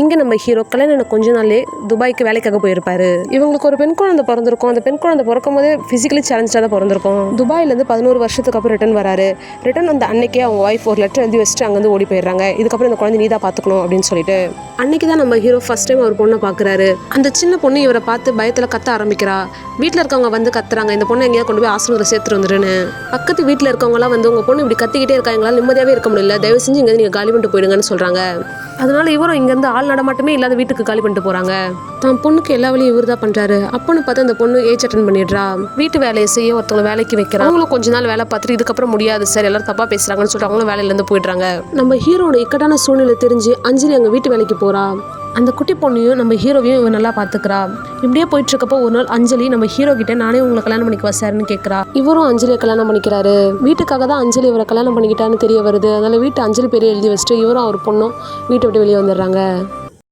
இங்கே நம்ம ஹீரோ கல்யாணம் கொஞ்ச நாள்லே துபாய்க்கு வேலைக்காக போயிருப்பாரு. இவங்களுக்கு ஒரு பெண் குழந்தை பிறந்திருக்கும். அந்த பெண் குழந்தை பிறக்கும் போதே ஃபிசிக்கலி சேலஞ்சாக தான் பிறந்திருக்கும். துபாயிலேருந்து 11 வருஷத்துக்கு அப்புறம் ரிட்டர்ன் வராரு. ரிட்டர்ன் வந்து அன்னைக்கே அவங்க ஒய்ஃப் ஒரு லெட்டர் எழுதி வச்சுட்டு அங்கேருந்து ஓடி போயிடுறாங்க. இதுக்கப்புறம் இந்த குழந்தை நீ தான் பார்த்துக்கணும் அப்படின்னு சொல்லிட்டு. அன்னைக்கு தான் நம்ம ஹீரோ ஃபர்ஸ்ட் டைம் ஒரு பொண்ணை பார்க்குறாரு. அந்த சின்ன பொண்ணு இவரை பார்த்து பயத்தில் கத்த ஆரம்பிக்கிறா. வீட்டில் இருக்கவங்க வந்து கத்துறாங்க, இந்த பொண்ணை எங்கேயாவது கொண்டு போய் ஆசிரமத்தில் சேர்த்துட்டு வந்துருன்னு. பக்கத்து வீட்டில் இருக்கவங்களாம் வந்து உங்கள் பொண்ணு இப்படி கத்திக்கிட்டே இருக்கா, எங்களால் நிம்மதியாகவே இருக்க முடியல, தயவு செஞ்சு இங்கே நீங்கள் காலி பண்ணிட்டு போயிடுங்கன்னு சொல்கிறாங்க. அதனால இவரும் இங்கேருந்து ஆள் நடமாட்டமே இல்லாத வீட்டுக்கு காலி பண்ணிட்டு போகிறாங்க. தான் பொண்ணுக்கு எல்லா வேலையும் இவர் தான் பண்ணுறாரு. அப்போன்னு பார்த்து அந்த பொண்ணு ஏஜ் அட்டன் பண்ணிடுறா. வீட்டு வேலையை செய்ய ஒருத்தவங்க வேலைக்கு வைக்கிறாங்க. அவங்களும் கொஞ்ச நாள் வேலை பார்த்துட்டு இதுக்கப்புறம் முடியாது சார், எல்லாரும் தப்பாக பேசுகிறாங்கன்னு சொல்லிட்டு அவங்களும் வேலையிலேருந்து போயிடுறாங்க. நம்ம ஹீரோட இக்கட்டான சூழ்நிலை தெரிஞ்சு அஞ்சலி அங்கே வீட்டு வேலைக்கு போகிறா. அந்த குட்டி பொண்ணையும் நம்ம ஹீரோவையும் இவன் நல்லா பார்த்துக்கிறா. இப்படியே போயிட்டு இருக்கப்போ ஒரு நாள் அஞ்சலி நம்ம ஹீரோ கிட்ட நானே உங்களை கல்யாணம் பண்ணிக்குவா சார்னு கேட்குறா. இவரும் அஞ்சலியை கல்யாணம் பண்ணிக்கிறாரு. வீட்டுக்காக தான் அஞ்சலி இவரை கல்யாணம் பண்ணிக்கிட்டான்னு தெரிய வருது. அதனால வீட்டு அஞ்சலி பேரை எழுதி வச்சுட்டு இவரும் அவர் பொண்ணும் வீட்டை விட்டு வெளியே வந்துடுறாங்க.